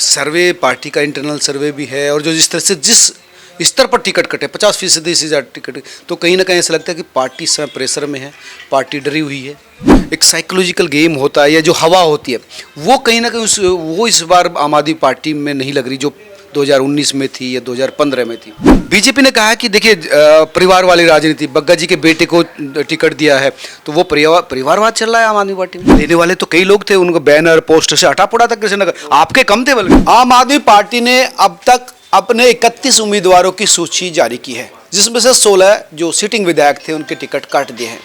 सर्वे party का internal सर्वे भी है और जो जिस तरह से जिस स्तर पर टिकट कटे 50% से ज़्यादा टिकट, तो कहीं ना कहीं ऐसा लगता है कि पार्टी इस समय प्रेशर में है, पार्टी डरी हुई है। एक साइकोलॉजिकल गेम होता है या जो हवा होती है वो कहीं ना कहीं वो इस बार आम आदमी पार्टी में नहीं लग रही जो 2019 में थी या 2015 में थी। बीजेपी ने कहा है कि देखिए परिवार वाली राजनीति, बग्गा जी के बेटे को टिकट दिया है तो वो परिवारवाद चल रहा है आम आदमी पार्टी में। लेने वाले तो कई लोग थे, उनको बैनर पोस्टर से हटा पड़ा था कृष्णनगर, आपके कम थे बल्कि। आम आदमी पार्टी ने अब तक अपने 31 उम्मीदवारों की सूची जारी की है, जिसमें से 16 जो सिटिंग विधायक थे उनके टिकट काट दिए हैं।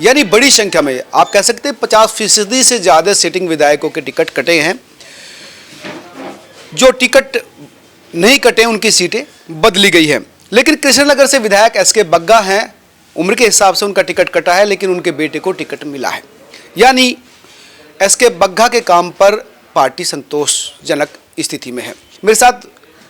यानी बड़ी संख्या में आप कह सकते हैं 50% से ज़्यादा सिटिंग विधायकों के टिकट कटे हैं। जो टिकट नहीं कटे उनकी सीटें बदली गई हैं। लेकिन कृष्णनगर से विधायक एसके बग्गा हैं, उम्र के हिसाब से उनका टिकट कटा है लेकिन उनके बेटे को टिकट मिला है। यानी एसके बग्गा के काम पर पार्टी संतोषजनक स्थिति में है। मेरे साथ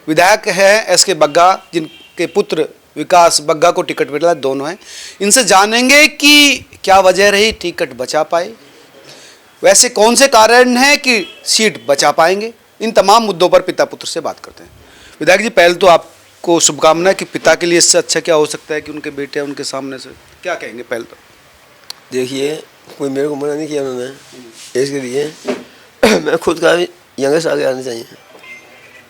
विधायक है एसके बग्गा, जिनके पुत्र विकास बग्गा को टिकट मिला, दोनों हैं। इनसे जानेंगे कि क्या वजह रही टिकट बचा पाए, वैसे कौन से कारण हैं कि सीट बचा पाएंगे। इन तमाम मुद्दों पर पिता पुत्र से बात करते हैं। विधायक जी, पहले तो आपको शुभकामनाएं कि पिता के लिए इससे अच्छा क्या हो सकता है कि उनके बेटे उनके सामने से, क्या कहेंगे पहले तो? देखिए, कोई मेरे को मना नहीं किया उन्होंने इसके लिए। मैं खुद का यंगेस्ट आगे आना चाहिए।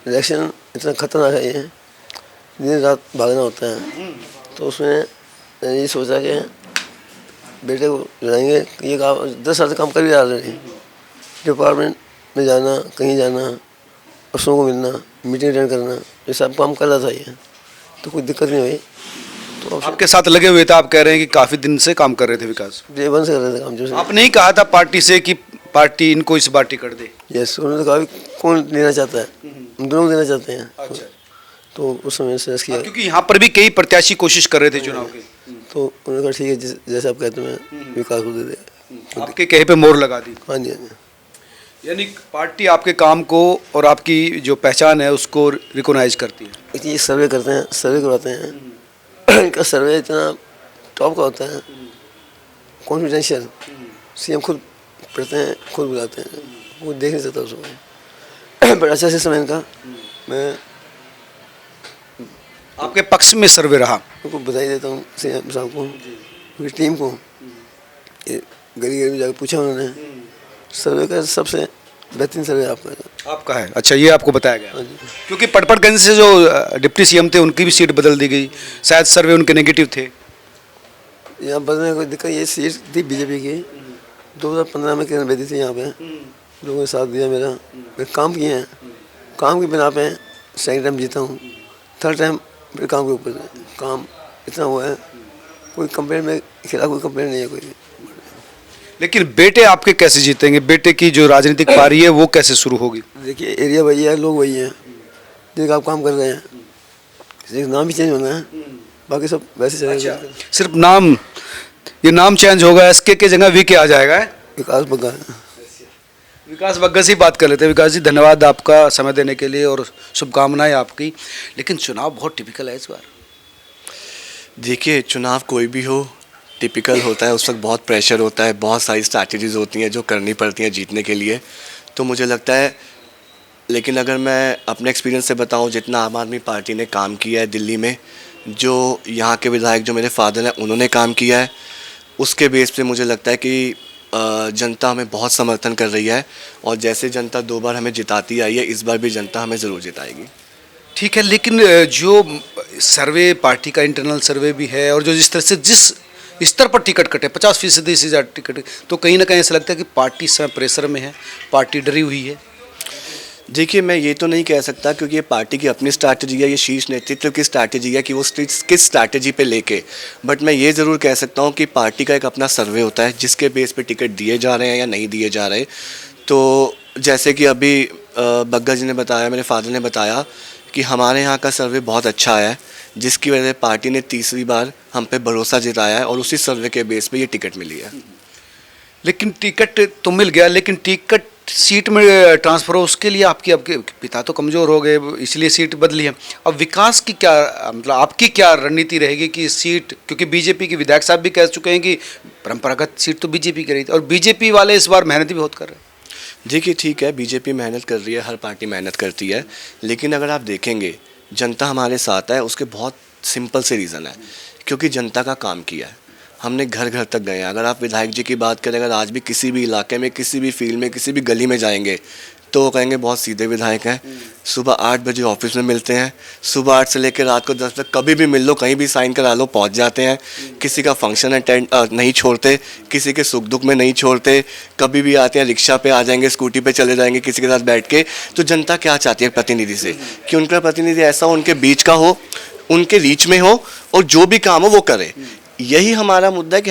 इलेक्शन इतना खतरनाक है, ये दिन रात भागना होता है, तो उसमें मैंने ये सोचा कि बेटे को लगाएंगे। ये काम 10 साल से काम कर भी रहा है, डिपार्टमेंट में जाना, कहीं जाना, अफसरों को मिलना, मीटिंग अटेंड करना, ये सब काम कर रहा था ये, तो कोई दिक्कत नहीं हुई। तो आपके साथ लगे हुए थे, आप कह रहे हैं कि काफ़ी दिन से काम कर रहे थे विकास? डे 1 से कर रहे थे काम। जो आपने ही कहा था पार्टी से कि पार्टी इनको इस बार टिकट दे। यस, उन्होंने कहा कौन देना चाहता है, हम दोनों देना चाहते हैं। अच्छा। तो उस समय से किया, क्योंकि यहाँ पर भी कई प्रत्याशी कोशिश कर रहे थे चुनाव की, तो उन्होंने कहा ठीक है, जैसे आप कहते हैं विकास को दे दे। आपके कहे पे मोहर लगा दी। हाँ जी, हाँ जी। यानी पार्टी आपके काम को और आपकी जो पहचान है उसको रिकॉग्नाइज करती है। ये सर्वे करते हैं, सर्वे करवाते हैं। इनका सर्वे इतना टॉप का होता है, कॉन्फिडेंशियल। सीएम खुद पढ़ते हैं, खुद बुलाते हैं, वो देख नहीं सकता उसको। बड़ा अच्छा सिस्टम है इनका। मैं आपके पक्ष में सर्वे रहा? उनको बधाई देता हूँ सीएम साहब को, उनकी टीम को। ये गली गली में जाकर पूछा उन्होंने, सर्वे का सबसे बेहतरीन सर्वे आपका है। अच्छा, ये आपको बताया गया? हाँ जी। क्योंकि पटपड़गंज से जो डिप्टी सीएम थे उनकी भी सीट बदल दी गई, शायद सर्वे उनके नेगेटिव थे। यहाँ बदलने में कोई दिक्कत, ये सीट थी बीजेपी की। 2015 में किरण बेदी थी यहाँ पे, लोगों ने साथ दिया मेरा, मैं काम किए हैं। काम की बिना पे सेकंड टाइम जीता हूँ, थर्ड टाइम फिर काम के ऊपर काम इतना हुआ है। कोई कंप्लेंट में खिलाफ कोई कंप्लेंट नहीं है कोई। लेकिन बेटे आपके कैसे जीतेंगे? बेटे की जो राजनीतिक पारी है वो कैसे शुरू होगी? देखिए, एरिया वही है, लोग वही हैं जिनका आप काम कर रहे हैं, सिर्फ नाम ही चेंज होना है, बाकी सब वैसे चलेगा। सिर्फ नाम, ये नाम चेंज होगा, एसके के जगह वी के आ जाएगा। विकास बग्गा। विकास बग्गा से ही बात कर लेते हैं। विकास जी, धन्यवाद आपका समय देने के लिए और शुभकामनाएं आपकी। लेकिन चुनाव बहुत टिपिकल है इस बार। देखिए, चुनाव कोई भी हो टिपिकल होता है, उस वक्त बहुत प्रेशर होता है, बहुत सारी स्ट्रैटेजीज़ होती हैं जो करनी पड़ती हैं जीतने के लिए। तो मुझे लगता है, लेकिन अगर मैं अपने एक्सपीरियंस से बताऊं, जितना आम आदमी पार्टी ने काम किया है दिल्ली में, जो यहाँ के विधायक जो मेरे फादर हैं उन्होंने काम किया है, उसके बेस पे मुझे लगता है कि जनता हमें बहुत समर्थन कर रही है। और जैसे जनता 2 बार हमें जिताती आई है, इस बार भी जनता हमें ज़रूर जिताएगी। ठीक है, लेकिन जो सर्वे पार्टी का इंटरनल सर्वे भी है और जो जिस तरह से जिस स्तर पर टिकट कटे 50% से ज़्यादा टिकट, तो कहीं ना कहीं ऐसा लगता है कि पार्टी इस समय प्रेशर में है, पार्टी डरी हुई है। देखिए, मैं ये तो नहीं कह सकता क्योंकि ये पार्टी की अपनी स्ट्रैटेजी है, ये शीर्ष नेतृत्व की स्ट्रैटेजी है कि वो किस स्ट्रैटेजी पे लेके। बट मैं ये ज़रूर कह सकता हूँ कि पार्टी का एक अपना सर्वे होता है जिसके बेस पे टिकट दिए जा रहे हैं या नहीं दिए जा रहे। तो जैसे कि अभी बग्गा जी ने बताया, मेरे फादर ने बताया कि हमारे यहाँ का सर्वे बहुत अच्छा है, जिसकी वजह से पार्टी ने तीसरी बार हम पे भरोसा जताया है और उसी सर्वे के बेस पे ये टिकट मिली है। लेकिन टिकट तो मिल गया, लेकिन टिकट सीट में ट्रांसफर हो, उसके लिए आपके पिता तो कमज़ोर हो गए, इसलिए सीट बदली है। अब विकास की क्या, मतलब आपकी क्या रणनीति रहेगी कि सीट, क्योंकि बीजेपी के विधायक साहब भी कह चुके हैं कि परंपरागत सीट तो बीजेपी की रही थी और बीजेपी वाले इस बार मेहनत भी बहुत कर रहे हैं। देखिए ठीक है, बीजेपी मेहनत कर रही है, हर पार्टी मेहनत करती है, लेकिन अगर आप देखेंगे जनता हमारे साथ है, उसके बहुत सिंपल से रीज़न है, क्योंकि जनता का काम किया है। हमने घर घर तक गए हैं। अगर आप विधायक जी की बात करें, अगर आज भी किसी भी इलाके में, किसी भी फील्ड में, किसी भी गली में जाएंगे तो वो कहेंगे बहुत सीधे विधायक हैं। सुबह 8 बजे ऑफिस में मिलते हैं, सुबह 8 से लेकर रात को 10 तक कभी भी मिल लो, कहीं भी साइन करा लो, पहुंच जाते हैं। किसी का फंक्शन अटेंड नहीं छोड़ते, किसी के सुख दुख में नहीं छोड़ते, कभी भी आते हैं रिक्शा पे आ जाएंगे, स्कूटी पे चले जाएंगे किसी के साथ बैठ के। तो जनता क्या चाहती है प्रतिनिधि से, कि उनका प्रतिनिधि ऐसा हो, उनके बीच का हो, उनके रीच में हो और जो भी काम हो वो करे। यही हमारा मुद्दा है कि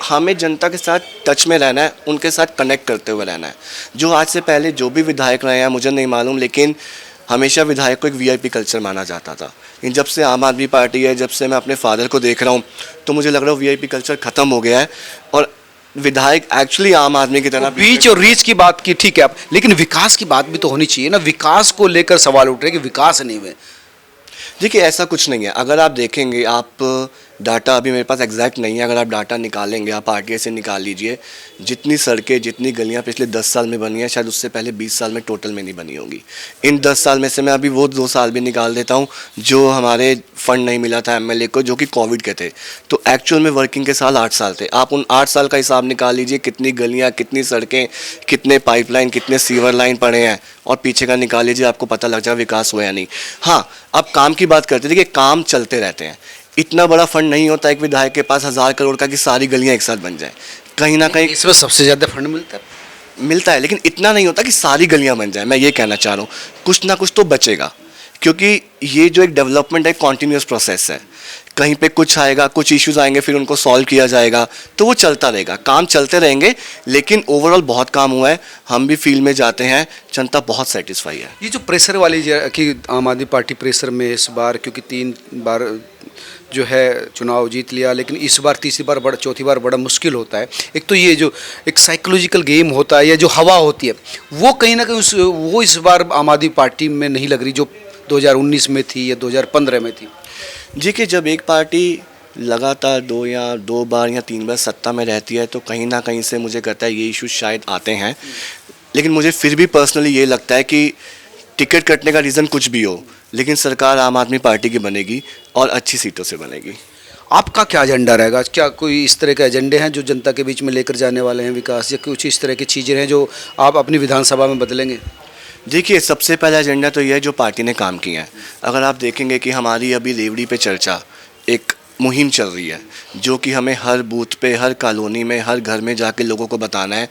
हमें जनता के साथ टच में रहना है, उनके साथ कनेक्ट करते हुए रहना है। जो आज से पहले जो भी विधायक रहे हैं मुझे नहीं मालूम, लेकिन हमेशा विधायक को एक वीआईपी कल्चर माना जाता था। लेकिन जब से आम आदमी पार्टी है, जब से मैं अपने फादर को देख रहा हूँ, तो मुझे लग रहा है वीआईपी कल्चर ख़त्म हो गया है और विधायक एक्चुअली आम आदमी की तरह। बीच और रीच की बात की ठीक है आप, लेकिन विकास की बात भी तो होनी चाहिए ना। विकास को लेकर सवाल उठ रहे हैं कि विकास नहीं हुए। देखिए ऐसा कुछ नहीं है। अगर आप देखेंगे, आप डाटा अभी मेरे पास एग्जैक्ट नहीं है, अगर आप डाटा निकालेंगे, आप आरटीआई से निकाल लीजिए, जितनी सड़कें, जितनी गलियां पिछले 10 साल में बनी हैं, शायद उससे पहले 20 साल में टोटल में नहीं बनी होंगी। इन 10 साल में से मैं अभी वो 2 साल भी निकाल देता हूं जो हमारे फंड नहीं मिला था एमएलए को, जो कि कोविड के थे। तो एक्चुअल में वर्किंग के साल 8 साल थे। आप उन 8 साल का हिसाब निकाल लीजिए, कितनी गलियाँ, कितनी सड़कें, कितने पाइपलाइन, कितने सीवर लाइन पड़े हैं, और पीछे का निकाल लीजिए, आपको पता लग जाएगा विकास हुआ या नहीं। हाँ, अब काम की बात करते थे कि काम चलते रहते हैं। इतना बड़ा फंड नहीं होता एक विधायक के पास 1000 करोड़ का कि सारी गलियां एक साथ बन जाए। कहीं ना कहीं इसमें सबसे ज़्यादा फंड मिलता है, लेकिन इतना नहीं होता कि सारी गलियां बन जाए। मैं ये कहना चाह रहा हूँ, कुछ ना कुछ तो बचेगा, क्योंकि ये जो एक डेवलपमेंट है, कॉन्टीन्यूस प्रोसेस है। कहीं पे कुछ आएगा, कुछ इश्यूज आएंगे, फिर उनको सॉल्व किया जाएगा, तो वो चलता रहेगा, काम चलते रहेंगे। लेकिन ओवरऑल बहुत काम हुआ है, हम भी फील्ड में जाते हैं, जनता बहुत सेटिस्फाई है। ये जो प्रेशर वाली कि आम आदमी पार्टी प्रेशर में इस बार, क्योंकि 3 बार जो है चुनाव जीत लिया, लेकिन इस बार तीसरी बार बड़ा, चौथी बार बड़ा मुश्किल होता है। एक तो ये जो एक साइकोलॉजिकल गेम होता है या जो हवा होती है, वो कहीं ना कहीं वो इस बार आम आदमी पार्टी में नहीं लग रही, जो 2019 में थी या 2015 में थी। जी, कि जब एक पार्टी लगातार 2 बार या 3 बार सत्ता में रहती है, तो कहीं ना कहीं से मुझे कहता है ये इश्यूज शायद आते हैं। लेकिन मुझे फिर भी पर्सनली ये लगता है कि टिकट कटने का रीज़न कुछ भी हो, लेकिन सरकार आम आदमी पार्टी की बनेगी और अच्छी सीटों से बनेगी। आपका क्या एजेंडा रहेगा? क्या कोई इस तरह के एजेंडे हैं जो जनता के बीच में लेकर जाने वाले हैं विकास, या कुछ इस तरह की चीज़ें हैं जो आप अपनी विधानसभा में बदलेंगे? देखिए, सबसे पहला एजेंडा तो यह है जो पार्टी ने काम किया है। अगर आप देखेंगे कि हमारी अभी रेवड़ी पे चर्चा एक मुहिम चल रही है, जो कि हमें हर बूथ पे, हर कॉलोनी में, हर घर में जाके लोगों को बताना है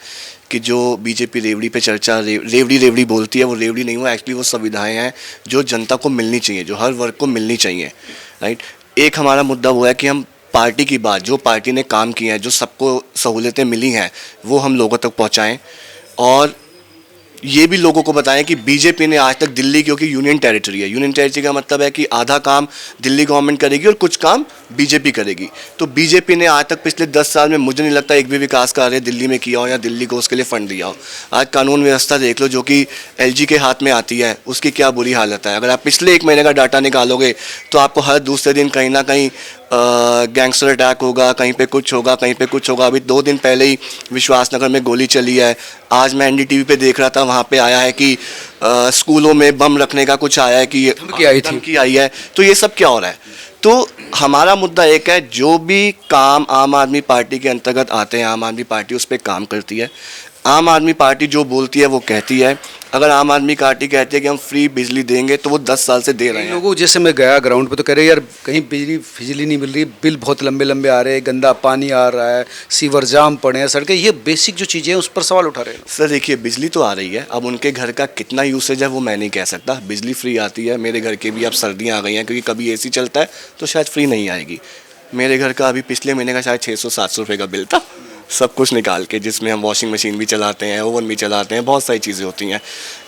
कि जो बीजेपी रेवड़ी पे चर्चा रेवड़ी बोलती है, वो रेवड़ी नहीं हुआ, एक्चुअली वो सुविधाएं हैं जो जनता को मिलनी चाहिए, जो हर वर्ग को मिलनी चाहिए, राइट। एक हमारा मुद्दा वो है कि हम पार्टी की बात, जो पार्टी ने काम किया है, जो सबको सहूलियतें मिली हैं, वो हम लोगों तक पहुँचाएँ। और ये भी लोगों को बताएं कि बीजेपी ने आज तक दिल्ली, क्योंकि यूनियन टेरिटरी है, यूनियन टेरिटरी का मतलब है कि आधा काम दिल्ली गवर्नमेंट करेगी और कुछ काम बीजेपी करेगी। तो बीजेपी ने आज तक पिछले 10 साल में मुझे नहीं लगता एक भी विकास कार्य दिल्ली में किया हो या दिल्ली को उसके लिए फंड दिया हो। आज कानून व्यवस्था देख लो, जो कि एलजी के हाथ में आती है, उसकी क्या बुरी हालत है। अगर आप पिछले 1 महीने का डाटा निकालोगे तो आपको हर दूसरे दिन कहीं ना कहीं गैंगस्टर अटैक होगा, कहीं पे कुछ होगा, कहीं पे कुछ होगा। अभी 2 दिन पहले ही विश्वासनगर में गोली चली है। आज मैं एनडीटीवी पे देख रहा था, वहाँ पे आया है कि स्कूलों में बम रखने का कुछ आया है, कि धमकी आई है। तो ये सब क्या हो रहा है? तो हमारा मुद्दा एक है, जो भी काम आम आदमी पार्टी के अंतर्गत आते हैं, आम आदमी पार्टी उस पर काम करती है। आम आदमी पार्टी जो बोलती है वो कहती है। अगर आम आदमी पार्टी कहती है कि हम फ्री बिजली देंगे, तो वो 10 साल से दे रहे हैं। लोगों, जैसे मैं गया ग्राउंड पे तो कह रहे यार कहीं बिजली नहीं मिल रही, बिल बहुत लंबे लंबे आ रहे हैं, गंदा पानी आ रहा है, सीवर जाम पड़े हैं, सड़कें, ये बेसिक जो चीज़ें हैं उस पर सवाल उठा रहे हैं। सर देखिए, बिजली तो आ रही है, अब उनके घर का कितना यूसेज है वो मैं नहीं कह सकता। बिजली फ्री आती है, मेरे घर के भी अब सर्दियाँ आ गई हैं, क्योंकि कभी एसी चलता है तो शायद फ्री नहीं आएगी। मेरे घर का अभी पिछले महीने का शायद 600-700 रुपये का बिल था, सब कुछ निकाल के, जिसमें हम वॉशिंग मशीन भी चलाते हैं, ओवन भी चलाते हैं, बहुत सारी चीज़ें होती हैं।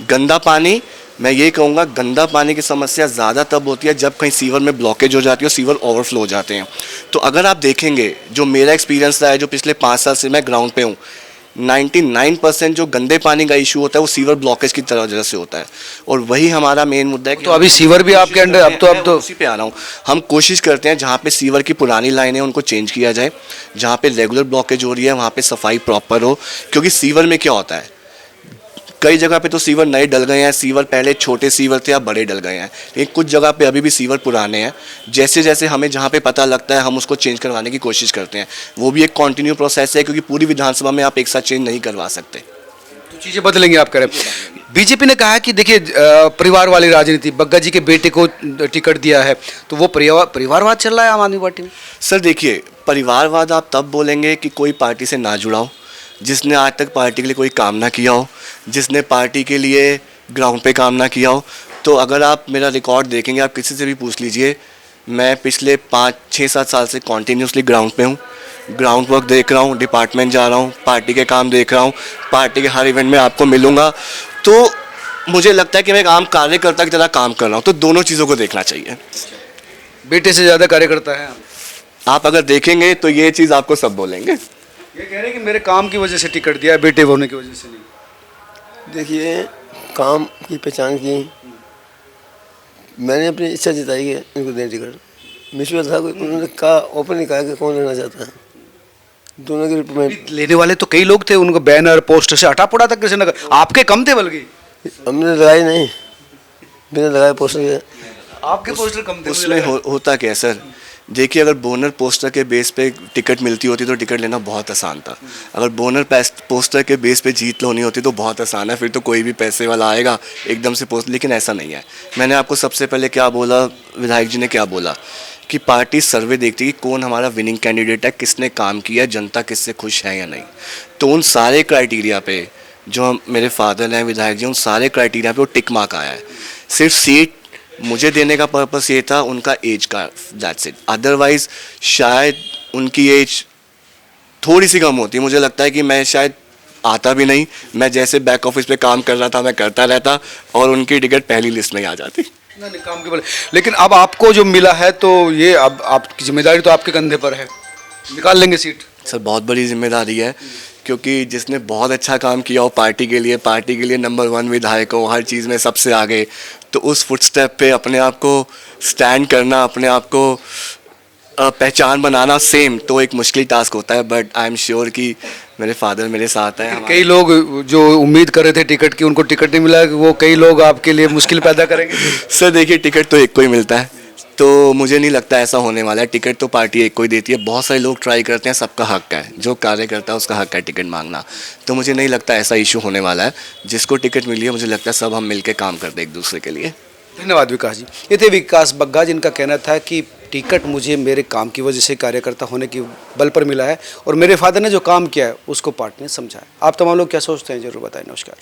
गंदा पानी, मैं ये कहूँगा, गंदा पानी की समस्या ज़्यादा तब होती है जब कहीं सीवर में ब्लॉकेज हो जाती है और सीवर ओवरफ्लो हो जाते हैं। तो अगर आप देखेंगे, जो मेरा एक्सपीरियंस रहा है, जो पिछले 5 साल से मैं ग्राउंड पे हूँ, 99% जो गंदे पानी का इशू होता है वो सीवर ब्लॉकेज की वजह से होता है। और वही हमारा मेन मुद्दा है कि तो अभी सीवर भी आपके अंडर, अब तो उसी पे आ रहा हूँ। हम कोशिश करते हैं जहाँ पे सीवर की पुरानी लाइन है उनको चेंज किया जाए, जहाँ पे रेगुलर ब्लॉकेज हो रही है वहाँ पे सफाई प्रॉपर हो। क्योंकि सीवर में क्या होता है, कई जगह पे तो सीवर नए डल गए हैं, सीवर पहले छोटे सीवर थे अब बड़े डल गए हैं, लेकिन कुछ जगह पे अभी भी सीवर पुराने हैं। जैसे जैसे हमें जहाँ पे पता लगता है हम उसको चेंज करवाने की कोशिश करते हैं। वो भी एक कंटिन्यू प्रोसेस है, क्योंकि पूरी विधानसभा में आप एक साथ चेंज नहीं करवा सकते। तो चीज़ें बदलेंगे आप कह रहे हैं। बीजेपी ने कहा है कि देखिए परिवार वाली राजनीति, बग्गा जी के बेटे को टिकट दिया है, तो वो परिवारवाद चल रहा है आम आदमी पार्टी में। सर देखिए, परिवारवाद आप तब बोलेंगे कि कोई पार्टी से ना जुड़ा हो, जिसने आज तक पार्टी के लिए कोई काम ना किया हो, जिसने पार्टी के लिए ग्राउंड पे काम ना किया हो। तो अगर आप मेरा रिकॉर्ड देखेंगे, आप किसी से भी पूछ लीजिए, मैं पिछले 5-6-7 साल से कॉन्टीन्यूसली ग्राउंड पे हूँ, ग्राउंड वर्क देख रहा हूँ, डिपार्टमेंट जा रहा हूँ, पार्टी के काम देख रहा हूँ, पार्टी के हर इवेंट में आपको मिलूँगा। तो मुझे लगता है कि मैं एक आम कार्यकर्ता की तरह काम कर रहा हूँ। तो दोनों चीज़ों को देखना चाहिए। बेटे से ज़्यादा कार्यकर्ता है आप अगर देखेंगे तो ये चीज़ आपको सब बोलेंगे। ये कह रहे हैं कि मेरे काम की वजह से टिकट दिया है, बेटे होने की वजह से नहीं। देखिए, काम की पहचान की, मैंने अपनी इच्छा जताई है इनको दें टिकट। मिश्रा था कोई, उन्होंने कहा, ओपन कहा कि कौन लेना चाहता है। दोनों के रिप्रेजेंट लेने वाले तो कई लोग थे, उनको बैनर पोस्टर से हटा पड़ा था किसी ने, आपके कम थे बल्कि। हमने लगाई नहीं, बिना लगाए पोस्टर के। आपके पोस्टर कम थे। उसमें होता क्या है सर, देखिए, अगर बोनर पोस्टर के बेस पे टिकट मिलती होती तो टिकट लेना बहुत आसान था। अगर बोनर पोस्टर के बेस पे जीत होनी होती तो बहुत आसान है, फिर तो कोई भी पैसे वाला आएगा एकदम से पोस्ट। लेकिन ऐसा नहीं है। मैंने आपको सबसे पहले क्या बोला, विधायक जी ने क्या बोला कि पार्टी सर्वे देखती है कि कौन हमारा विनिंग कैंडिडेट है, किसने काम किया, जनता किससे खुश है या नहीं। तो उन सारे क्राइटेरिया पे जो मेरे फादर हैं विधायक जी, उन सारे क्राइटेरिया पे वो टिक मार्क आया है। सिर्फ सीट मुझे देने का पर्पस ये था उनका एज का, दैट्स इट। अदरवाइज शायद उनकी एज थोड़ी सी कम होती। मुझे लगता है कि मैं शायद आता भी नहीं, मैं जैसे बैक ऑफिस पे काम कर रहा था मैं करता रहता और उनकी टिकट पहली लिस्ट में ही आ जाती। नहीं, काम के बल। लेकिन अब आपको जो मिला है तो ये अब आपकी जिम्मेदारी तो आपके कंधे पर है, निकाल लेंगे सीट। सर बहुत बड़ी जिम्मेदारी है, क्योंकि जिसने बहुत अच्छा काम किया हो पार्टी के लिए नंबर 1 विधायक हो, हर चीज़ में सबसे आगे, तो उस फुटस्टेप पे अपने आप को स्टैंड करना, अपने आप को पहचान बनाना सेम तो एक मुश्किल टास्क होता है। बट आई एम श्योर कि मेरे फादर मेरे साथ हैं। कई लोग जो उम्मीद कर रहे थे टिकट की, उनको टिकट नहीं मिला, वो कई लोग आपके लिए मुश्किल पैदा करेंगे। सर देखिए, टिकट तो एक को ही मिलता है, तो मुझे नहीं लगता ऐसा होने वाला है। टिकट तो पार्टी एक को ही देती है। बहुत सारे लोग ट्राई करते हैं, सबका हक है, जो कार्य करता है उसका हक है टिकट मांगना। तो मुझे नहीं लगता ऐसा इशू होने वाला है। जिसको टिकट मिली है, मुझे लगता है सब हम मिलकर काम करते हैं एक दूसरे के लिए। धन्यवाद विकास जी। ये थे विकास बग्गा, जिनका कहना था कि टिकट मुझे मेरे काम की वजह से, कार्यकर्ता होने की बल पर मिला है और मेरे फादर ने जो काम किया है उसको पार्टी ने समझा है। आप तमाम लोग क्या सोचते हैं, जरूर बताएं। नमस्कार।